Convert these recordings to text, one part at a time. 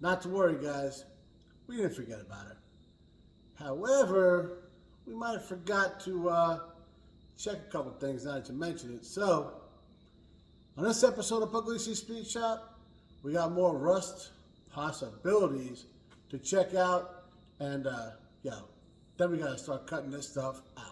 Not to worry, guys. We didn't forget about her. However, we might have forgot to check a couple things now that you mentioned it. So, on this episode of Pugliese Speed Shop, we got more rust possibilities to check out. And, then we got to start cutting this stuff out.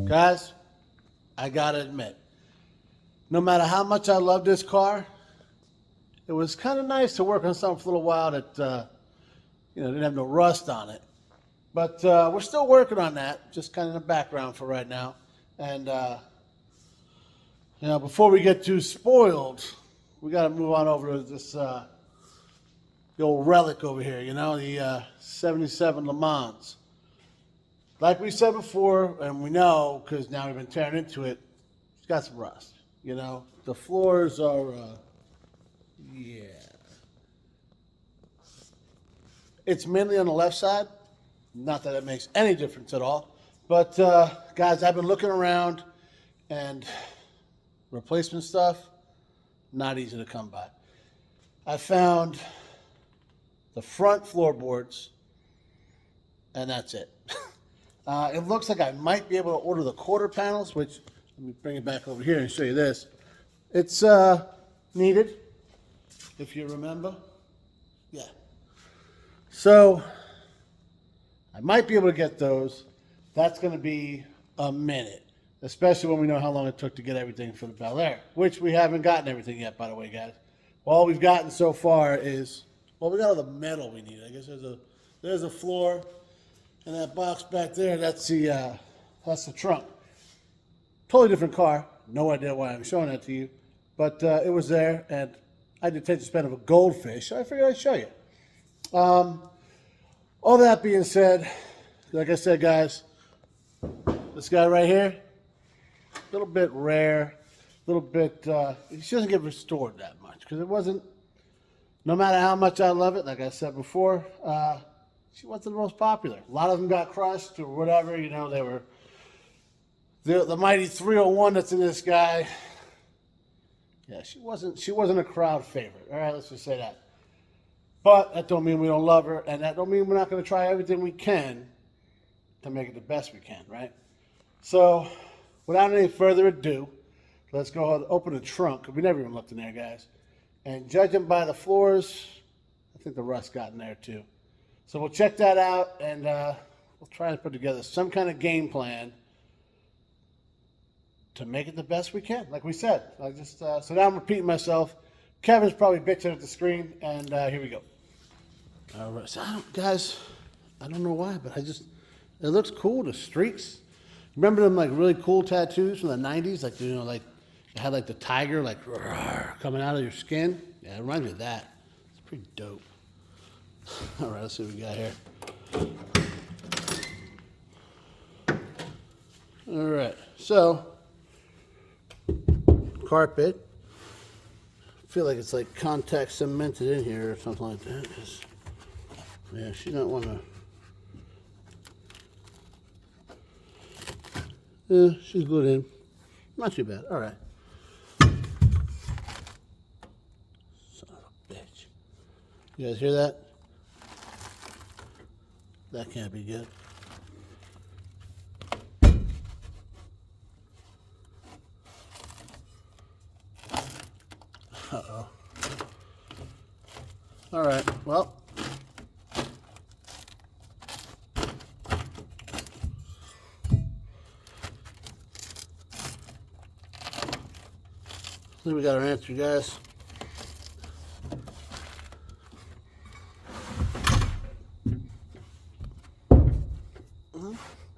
Guys, I gotta admit, no matter how much I love this car, it was kind of nice to work on something for a little while that, didn't have no rust on it. But we're still working on that, just kind of in the background for right now. And, before we get too spoiled, we gotta move on over to this, the old relic over here, the 77 Lemans. Like we said before, and we know, because now we've been tearing into it, it's got some rust, The floors are, It's mainly on the left side. Not that it makes any difference at all. But, guys, I've been looking around, and replacement stuff, not easy to come by. I found the front floorboards, and that's it. It looks like I might be able to order the quarter panels, which, let me bring it back over here and show you this. It's needed, if you remember. Yeah. So, I might be able to get those. That's going to be a minute, especially when we know how long it took to get everything for the Bel Air, which we haven't gotten everything yet, by the way, guys. All we've gotten so far is, we got all the metal we need. I guess there's a floor. And that box back there, that's the trunk. Totally different car. No idea why I'm showing that to you. But it was there, and I did take the spend of a goldfish, so I figured I'd show you. All that being said, like I said, guys, this guy right here, a little bit rare, a little bit, he doesn't get restored that much, because it wasn't, no matter how much I love it, like I said before, she wasn't the most popular. A lot of them got crushed or whatever. They were the mighty 301 that's in this guy. Yeah, she wasn't a crowd favorite. All right, let's just say that. But that don't mean we don't love her, and that don't mean we're not going to try everything we can to make it the best we can, right? So, without any further ado, let's go ahead and open the trunk. We never even looked in there, guys. And judging by the floors, I think the rust got in there too. So we'll check that out, and we'll try to put together some kind of game plan to make it the best we can, like we said. So now I'm repeating myself. Kevin's probably bitching at the screen, and here we go. All right, so I don't know why, but it looks cool, the streaks. Remember them, really cool tattoos from the 90s? It had, the tiger, coming out of your skin? Yeah, it reminds me of that. It's pretty dope. All right, let's see what we got here. All right, so carpet. I feel like it's contact cemented in here or something like that. Yeah, she don't want to. Yeah, she's good in. Not too bad. All right. Son of a bitch. You guys hear that? That can't be good. Uh-oh. All right, well. I think we got our answer, guys.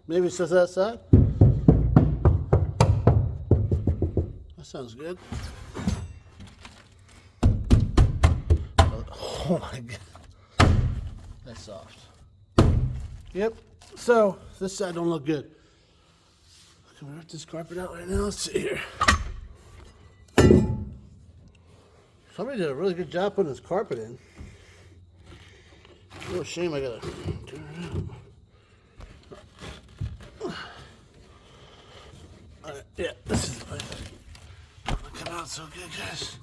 Maybe it's just that side. sounds good. Oh my God. That's soft. Yep. So, this side don't look good. Can we rip this carpet out right now? Let's see here. Somebody did a really good job putting this carpet in. Real shame I gotta turn it out. Alright, yeah, this is like, come out so good, guys.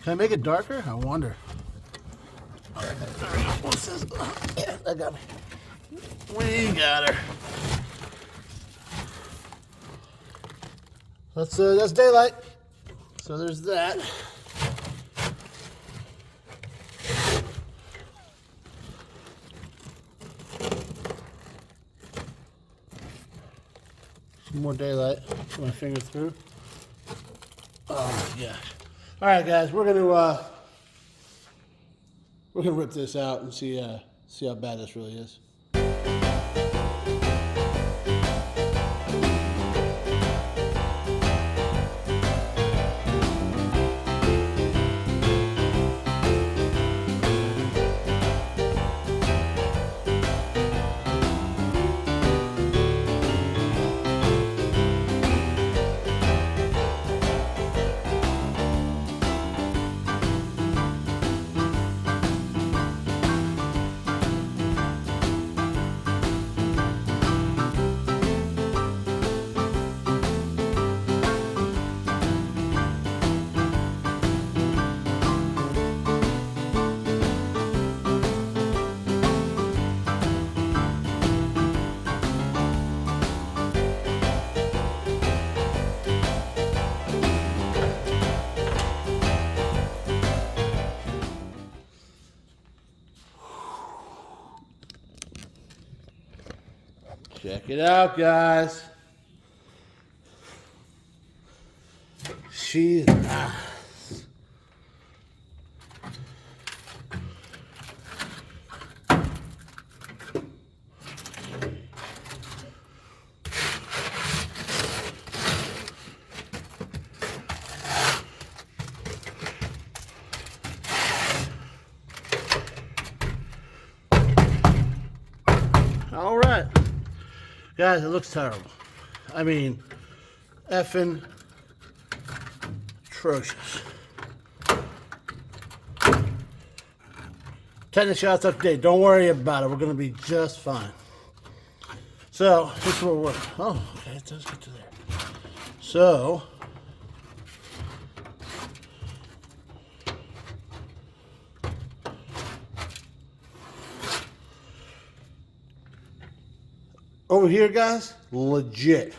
Can I make it darker? I wonder. Alright, there we go. What's this? Yeah, that got me. We got her. That's daylight. So there's that. Some more daylight. Put my finger through. Oh my gosh. All right, guys, we're gonna rip this out and see how bad this really is. Check it out, guys. She's nice. All right. Guys, it looks terrible. I mean, effing atrocious. Tennis shots up to date. Don't worry about it. We're going to be just fine. So, this is where we're working. Oh, okay. It does get to there. So, over here, guys, legit.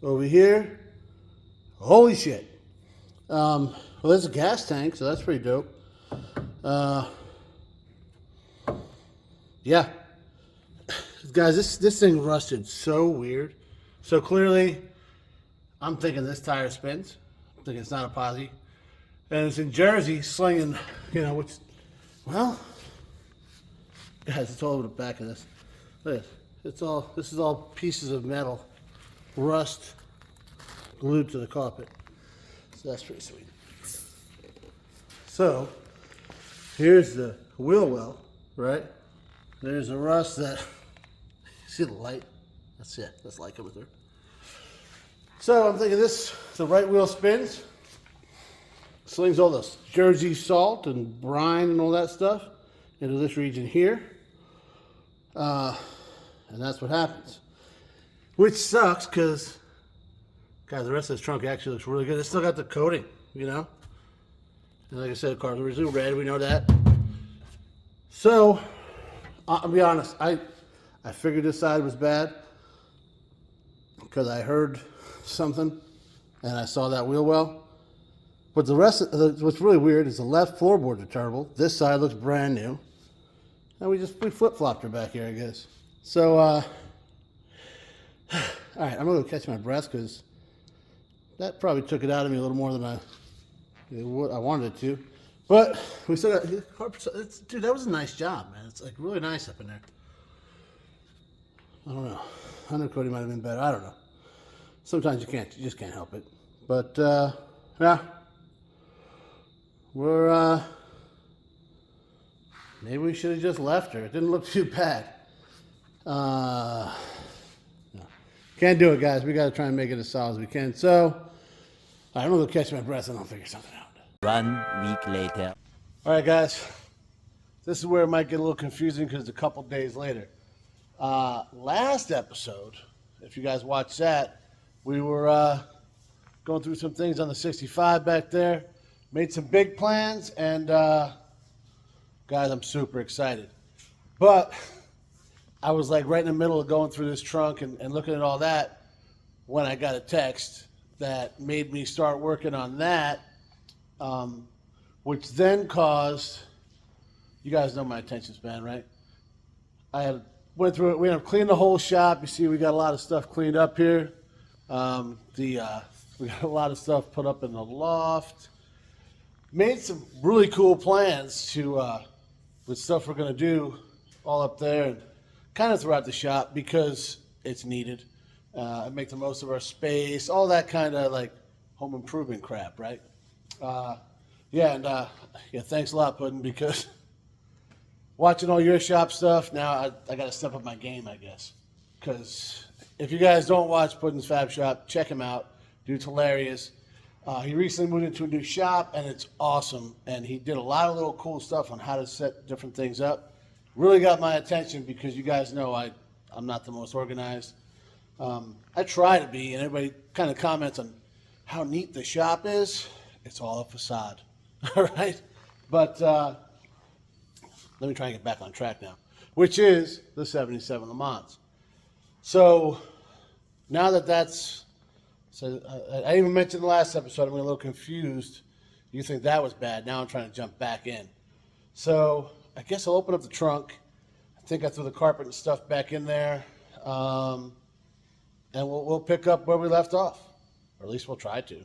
Over here, holy shit. Well, there's a gas tank, so that's pretty dope. Yeah. Guys, this thing rusted so weird. So clearly, I'm thinking this tire spins. I'm thinking it's not a posi. And it's in Jersey slinging, which, well, guys, it's all over the back of this. Look at this. This is all pieces of metal, rust, glued to the carpet. So that's pretty sweet. So, here's the wheel well, right? There's a rust that, see the light? That's it, that's light coming through. So I'm thinking the right wheel spins, slings all this Jersey salt and brine and all that stuff into this region here. And that's what happens. Which sucks because, guys, the rest of this trunk actually looks really good. It's still got the coating, And like I said, the car's originally red, we know that. So, I'll be honest, I figured this side was bad because I heard something and I saw that wheel well. But the rest, what's really weird is the left floorboards are terrible. This side looks brand new. And we flip-flopped her back here, I guess. So, all right, I'm going to catch my breath because that probably took it out of me a little more than I wanted it to. But we still got, dude, that was a nice job, man. It's like really nice up in there. I don't know. Undercoating might have been better. I don't know. Sometimes you just can't help it. But yeah, we're maybe we should have just left her. It didn't look too bad. No. Can't do it, guys. We got to try and make it as solid as we can. So, I'm going to go catch my breath and I'll figure something out. 1 week later. All right, guys. This is where it might get a little confusing because it's a couple days later. Last episode, if you guys watched that, we were going through some things on the 65 back there. Made some big plans, and guys, I'm super excited. But I was like right in the middle of going through this trunk and looking at all that when I got a text that made me start working on that, which then caused, you guys know my attention span, right? I went through it. We ended up cleaning the whole shop. You see, we got a lot of stuff cleaned up here. We got a lot of stuff put up in the loft. Made some really cool plans to with stuff we're gonna do all up there and kind of throughout the shop because it's needed. Make the most of our space, all that kind of like home improvement crap, right? Yeah, thanks a lot, Puddin', because watching all your shop stuff, now I got to step up my game, I guess. Because if you guys don't watch Puddin's Fab Shop, check him out. Dude's hilarious. He recently moved into a new shop, and it's awesome. And he did a lot of little cool stuff on how to set different things up. Really got my attention because you guys know I'm not the most organized. I try to be, and everybody kind of comments on how neat the shop is. It's all a facade, all right? But let me try and get back on track now, which is the 77 Lemans. So now that's, so I even mentioned in the last episode, I'm a little confused. You think that was bad. Now I'm trying to jump back in. So I guess I'll open up the trunk. I think I threw the carpet and stuff back in there. And we'll pick up where we left off, or at least we'll try to.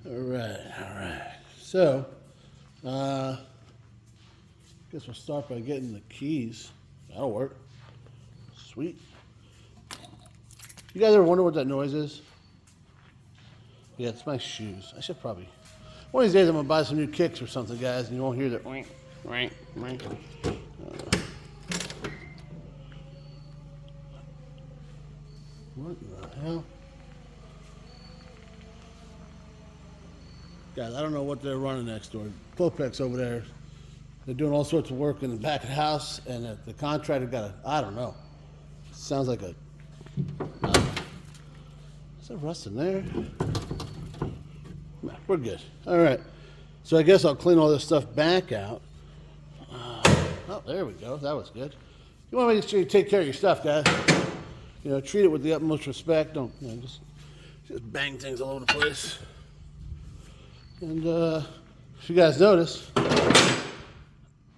All right. So, guess we'll start by getting the keys. That'll work. Sweet. You guys ever wonder what that noise is? Yeah, it's my shoes. I should probably. One of these days I'm gonna buy some new kicks or something, guys, and you won't hear that. What the hell? Guys, I don't know what they're running next door. Popex over there. They're doing all sorts of work in the back of the house, and the contractor got I don't know. Sounds like a. Is there rust in there? Nah, we're good. All right. So I guess I'll clean all this stuff back out. Oh, there we go. That was good. You want to make sure you take care of your stuff, guys. You know, treat it with the utmost respect. Don't just bang things all over the place. And if you guys notice,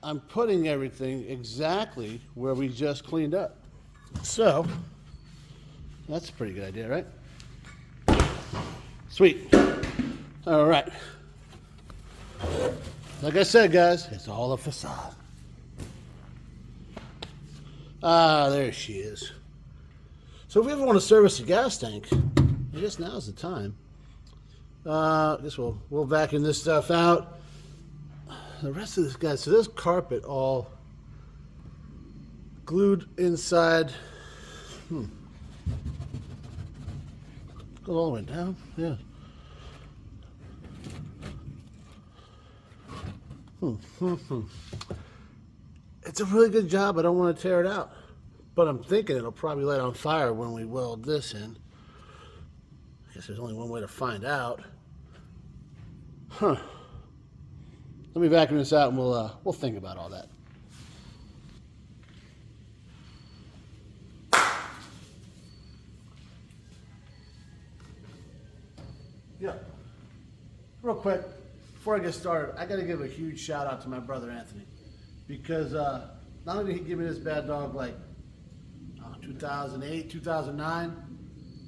I'm putting everything exactly where we just cleaned up. So that's a pretty good idea, right? Sweet. All right. Like I said, guys, it's all a facade. Ah, there she is. So if we ever want to service a gas tank, I guess now's the time. I guess we'll vacuum this stuff out. The rest of this, guys, so this carpet all glued inside. Goes all the way down, yeah. It's a really good job. I don't want to tear it out, but I'm thinking it'll probably light on fire when we weld this in. I guess there's only one way to find out. Let me vacuum this out and we'll think about all that. Yeah. Real quick, before I get started, I got to give a huge shout out to my brother Anthony, because not only did he give me this bad dog like 2008, 2009,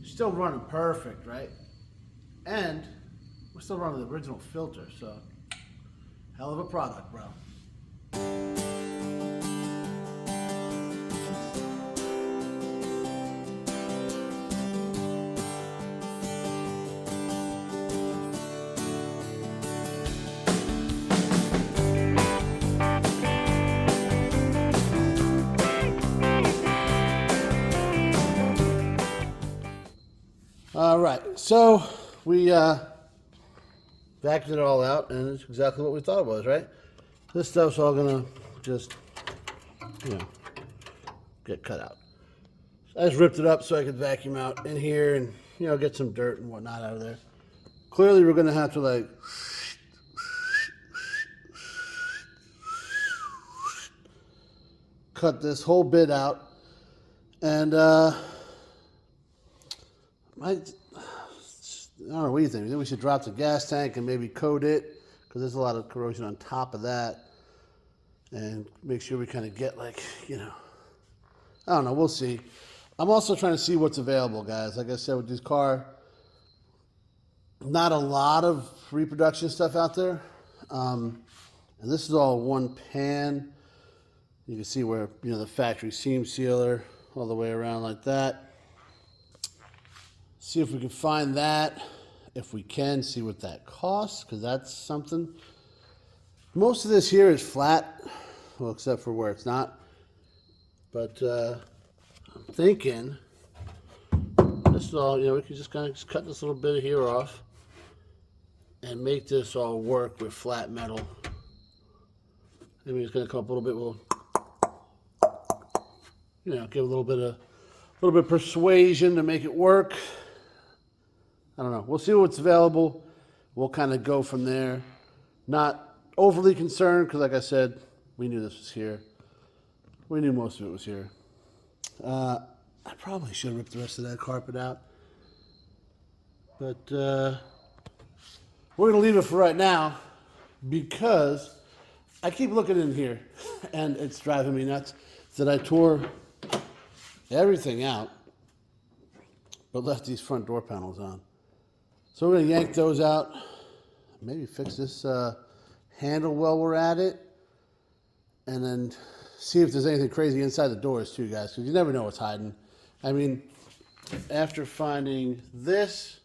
still running perfect, right? And we're still running the original filter, so hell of a product, bro. All right, so we vacuumed it all out, and it's exactly what we thought it was, right? This stuff's all gonna just, you know, get cut out. So I just ripped it up so I could vacuum out in here and, you know, get some dirt and whatnot out of there. Clearly, we're gonna have to like cut this whole bit out, and I don't know, what do you think? You think we should drop the gas tank and maybe coat it? Because there's a lot of corrosion on top of that. And make sure we kind of get like, you know, I don't know, we'll see. I'm also trying to see what's available, guys. Like I said, with this car, not a lot of reproduction stuff out there. And this is all one pan. You can see where, you know, the factory seam sealer all the way around like that. See if we can find that. If we can, see what that costs, because that's something. Most of this here is flat, well, except for where it's not. But I'm thinking this is all, you know, we can just kind of cut this little bit of here off and make this all work with flat metal. Maybe it's going to come up a little bit. We'll, you know, give a little bit of persuasion to make it work. I don't know. We'll see what's available. We'll kind of go from there. Not overly concerned because, like I said, we knew this was here. We knew most of it was here. I probably should have ripped the rest of that carpet out. But we're going to leave it for right now because I keep looking in here and it's driving me nuts that I tore everything out but left these front door panels on. So we're going to yank those out, maybe fix this handle while we're at it, and then see if there's anything crazy inside the doors too, guys, because you never know what's hiding. I mean, after finding this,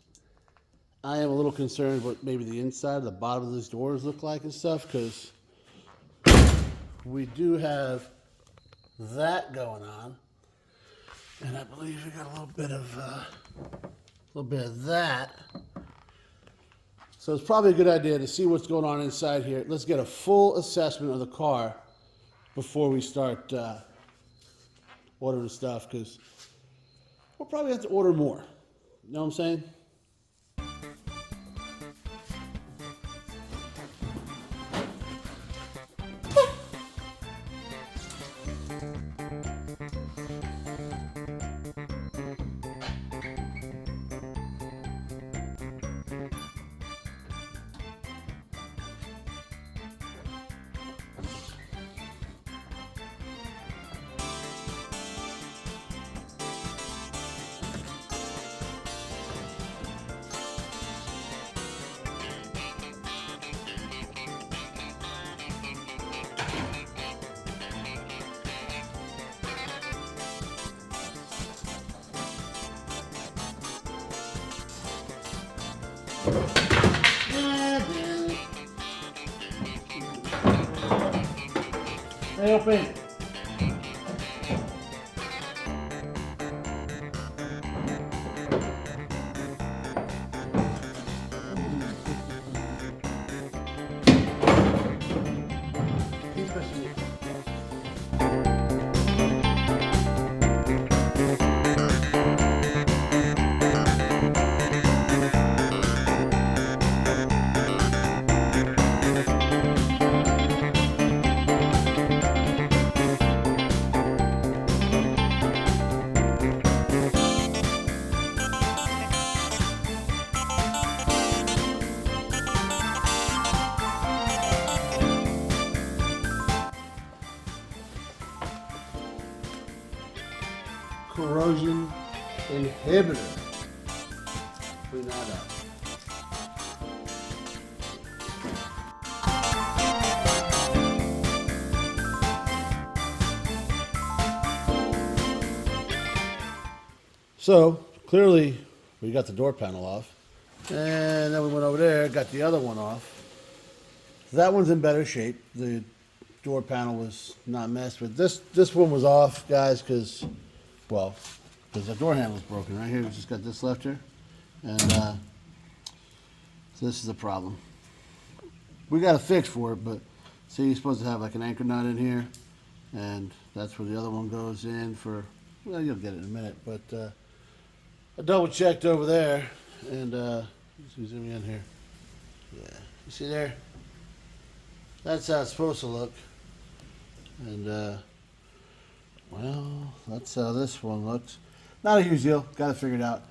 I am a little concerned what maybe the inside, the bottom of these doors look like and stuff, because we do have that going on, and I believe we got a little bit of that. So it's probably a good idea to see what's going on inside here. Let's get a full assessment of the car before we start ordering stuff, because we'll probably have to order more. You know what I'm saying? Hey, open. Corrosion inhibitor. Clean that up. So clearly we got the door panel off, and then we went over there, got the other one off. That one's in better shape. The door panel was not messed with. This one was off, guys, because the door handle's broken right here. We just got this left here. And so this is the problem. We got a fix for it, but see, you're supposed to have like an anchor nut in here, and that's where the other one goes in for, well, you'll get it in a minute, but I double checked over there, and let's zoom in here. Yeah, you see there? That's how it's supposed to look. And well, that's how this one looks. Not a huge deal, got it figured out.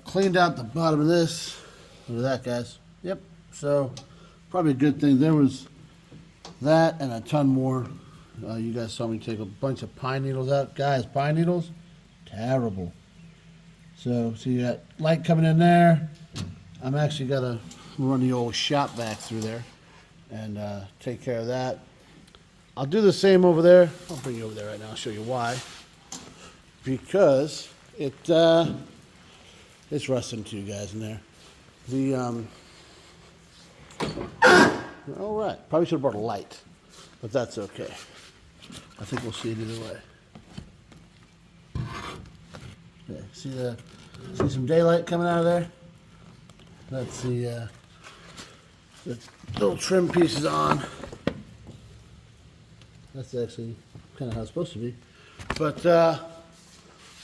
Cleaned out the bottom of this. Look at that, guys. Yep. So probably a good thing. There was that and a ton more. You guys saw me take a bunch of pine needles out. Guys, pine needles, terrible. So see that light coming in there. I'm actually gonna run the old shop vac through there and take care of that. I'll do the same over there. I'll bring you over there right now. I'll show you why. Because it's rusting to you guys in there. The all right. Probably should have brought a light, but that's okay. I think we'll see it either way. Okay. See some daylight coming out of there? That's the little trim pieces on. That's actually kind of how it's supposed to be. But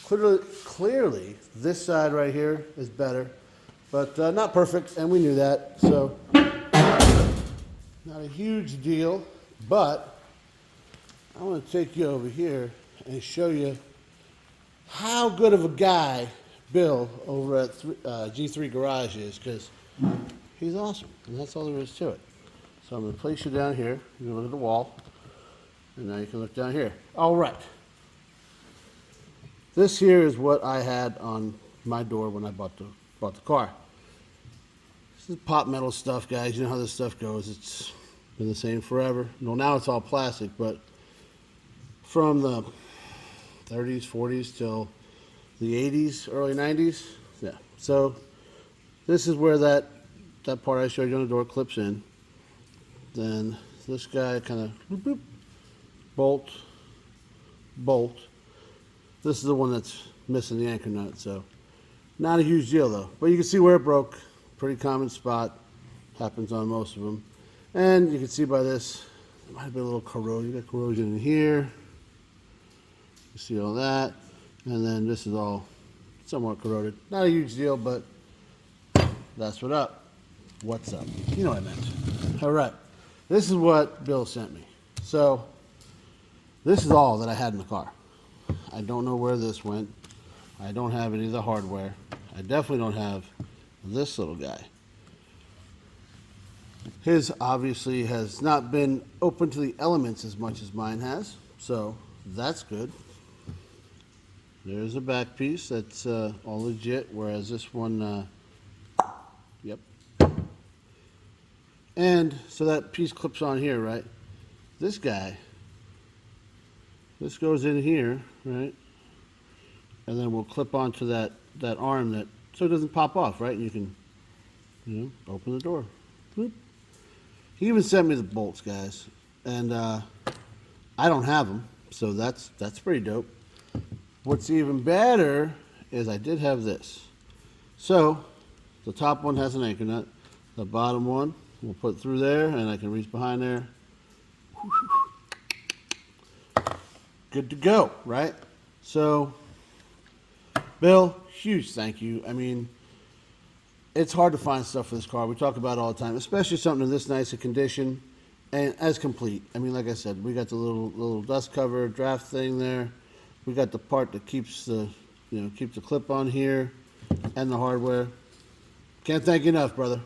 clearly, this side right here is better, but not perfect, and we knew that. So not a huge deal, but I want to take you over here and show you how good of a guy Bill over at G3 Garage is, because he's awesome, and that's all there is to it. So I'm going to place you down here. You're going to look at the wall, and now you can look down here. All right. This here is what I had on my door when I bought the car. This is pop metal stuff, guys. You know how this stuff goes. It's been the same forever. Well, now it's all plastic, but from the 30s, 40s till the 80s, early 90s, yeah. So this is where that part I showed you on the door clips in. Then this guy kind of bolt. This is the one that's missing the anchor nut, so not a huge deal though. But you can see where it broke. Pretty common spot. Happens on most of them. And you can see by this, there might have been a little corrosion. You got corrosion in here. You see all that. And then this is all somewhat corroded. Not a huge deal, but that's what up. What's up? You know what I meant. All right. This is what Bill sent me. So this is all that I had in the car. I don't know where this went. I don't have any of the hardware. I definitely don't have this little guy. His obviously has not been open to the elements as much as mine has, so that's good. There's a back piece that's all legit, whereas this one, yep. And so that piece clips on here, right? This guy, this goes in here, right? And then we'll clip onto that arm that, so it doesn't pop off, right? And you can, open the door. Boop. He even sent me the bolts, guys, and I don't have them, so that's pretty dope. What's even better is I did have this. So the top one has an anchor nut. The bottom one we'll put through there, and I can reach behind there. Good to go, right? So, Bill, huge thank you. I mean, it's hard to find stuff for this car. We talk about it all the time, especially something in this nice a condition and as complete. I mean, like I said, we got the little dust cover draft thing there. We got the part that keeps the clip on here and the hardware. Can't thank you enough, brother.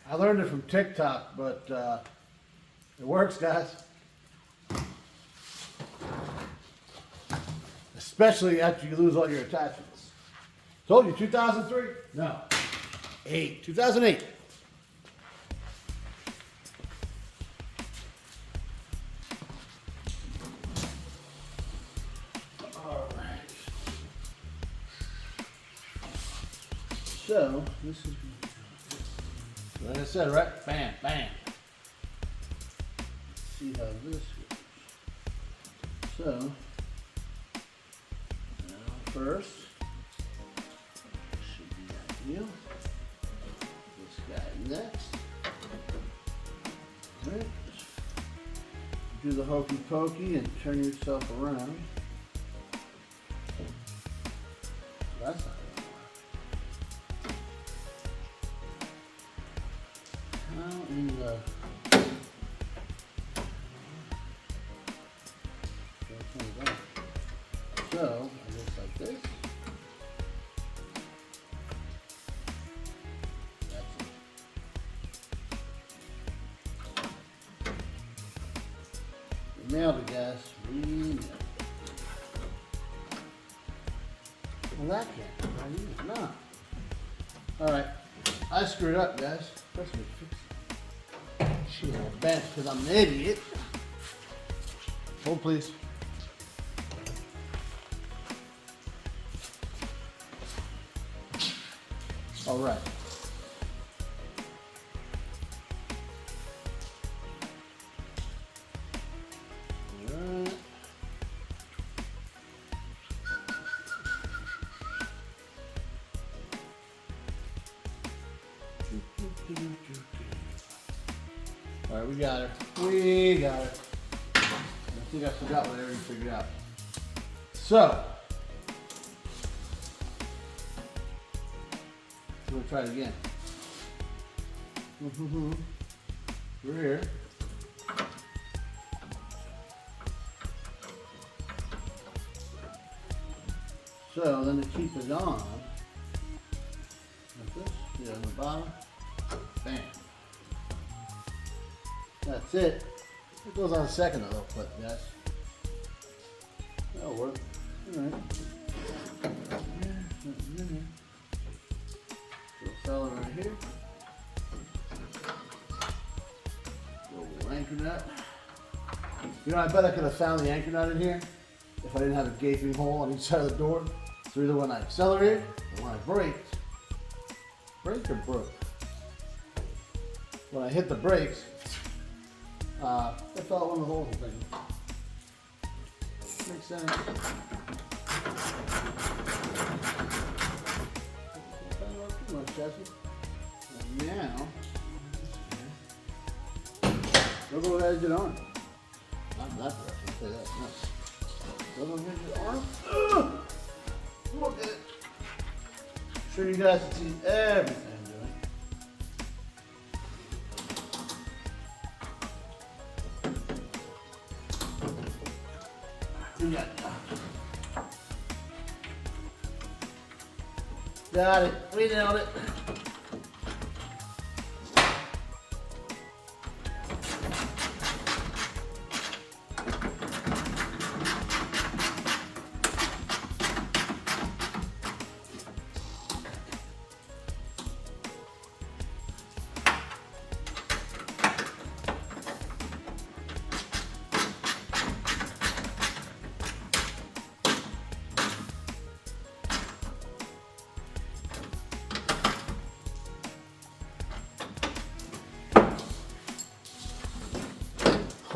I learned it from TikTok, but it works, guys. Especially after you lose all your attachments. Told you, 2003? No. 2008. All right. So, this is, like I said, right? Bam, bam. See how this goes. So, now first, should be ideal. This guy next. Alright. Do the hokey pokey and turn yourself around. That's not gonna work. How in the so I guess like this. That's it. We nailed it, guys. We nailed it. Well, that can't. I need it. No. All right. I screwed up, guys. Press me fix it. Shit, I bench because I'm an idiot. Hold, please. All right. All right. All right, we got her. We got her. I think I forgot what I already figured out. So, we'll try it again. We're here. So then to keep it on, like this, yeah, on the bottom, bam. That's it. It goes on a second a little clip, guys. That'll work. All right. Little fella right here. Little anchor nut. You know, I bet I could have found the anchor nut in here if I didn't have a gaping hole on each side of the door. So either when I accelerate or when I braked, brake or broke. When I hit the brakes, it fell out one of the holes thing. Makes sense. Too much, Jesse. And now, look what I did on. Not in that direction, I'll say that. No. Look what I did on. Ugh! Look at it. Sure you guys can see everything I'm doing. We got it. Got it. We nailed it.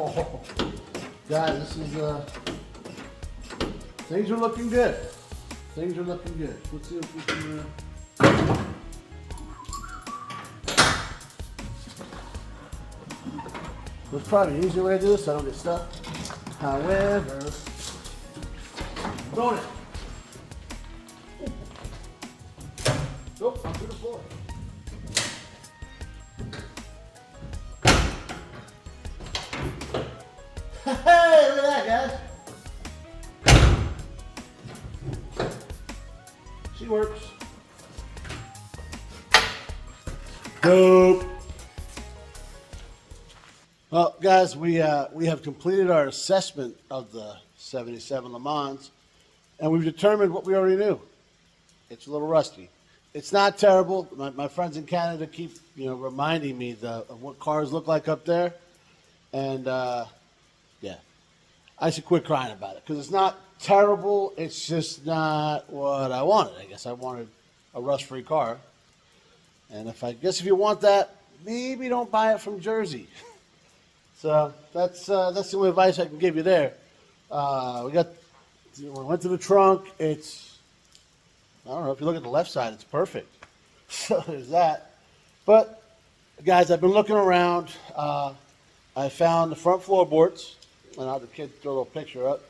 Oh, guys, this is things are looking good. Things are looking good. Let's see if we can. There's probably an easier way to do this so I don't get stuck. However, throwing it. Nope, I'm through the floor. Hey, look at that, guys. She works. Dope. Well, guys, we have completed our assessment of the 77 Lemans, and we've determined what we already knew. It's a little rusty. It's not terrible. My friends in Canada keep reminding me of what cars look like up there, and yeah, I should quit crying about it because it's not terrible. It's just not what I wanted. I guess I wanted a rust-free car, And if you want that, maybe don't buy it from Jersey. So that's the only advice I can give you there. We went to the trunk. It's, I don't know, if you look at the left side, it's perfect. So there's that. But guys, I've been looking around. I found the front floorboards, and I'll have the kid throw a little picture up.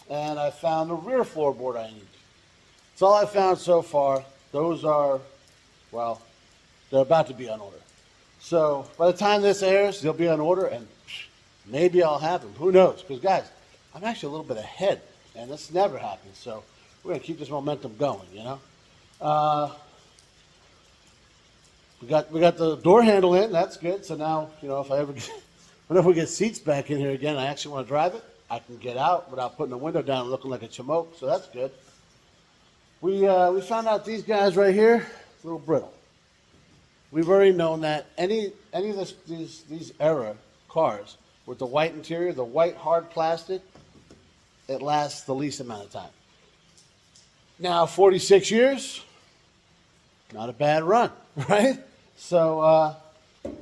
And I found the rear floorboard I need. That's all I found so far. Those are, well, they're about to be on order. So by the time this airs, they'll be on order, and maybe I'll have them. Who knows? Because guys, I'm actually a little bit ahead, and this never happens. So we're gonna keep this momentum going, you know. We got the door handle in. That's good. So now, you know, whenever we get seats back in here again, I actually want to drive it. I can get out without putting the window down and looking like a chamoke. So that's good. We found out these guys right here, a little brittle. We've already known that any of these era cars with the white interior, the white hard plastic, it lasts the least amount of time. Now, 46 years, not a bad run, right? So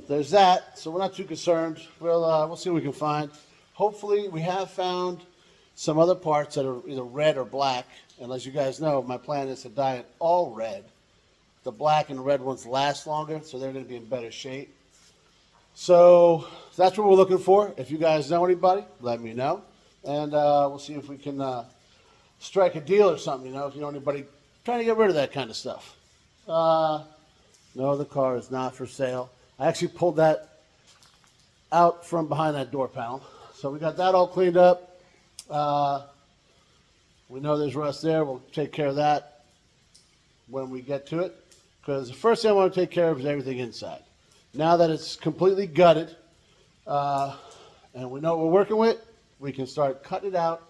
there's that. So we're not too concerned. We'll see what we can find. Hopefully, we have found some other parts that are either red or black. And as you guys know, my plan is to dye it all red. The black and red ones last longer, so they're going to be in better shape. So that's what we're looking for. If you guys know anybody, let me know. And we'll see if we can strike a deal or something, you know, if you know anybody trying to get rid of that kind of stuff. No, the car is not for sale. I actually pulled that out from behind that door panel. So we got that all cleaned up. We know there's rust there. We'll take care of that when we get to it. Because the first thing I want to take care of is everything inside. Now that it's completely gutted and we know what we're working with, we can start cutting it out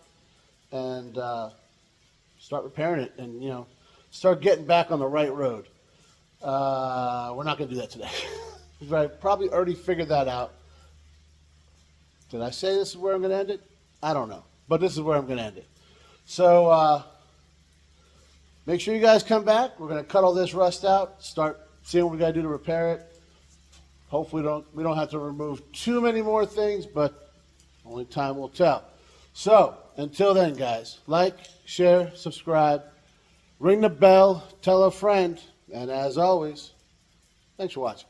and start repairing it and, you know, start getting back on the right road. We're not going to do that today. I probably already figured that out. Did I say this is where I'm going to end it? I don't know. But this is where I'm going to end it. So make sure you guys come back. We're going to cut all this rust out, start seeing what we got to do to repair it. Hopefully we don't have to remove too many more things, but only time will tell. So until then, guys, like, share, subscribe, ring the bell, tell a friend, and as always, thanks for watching.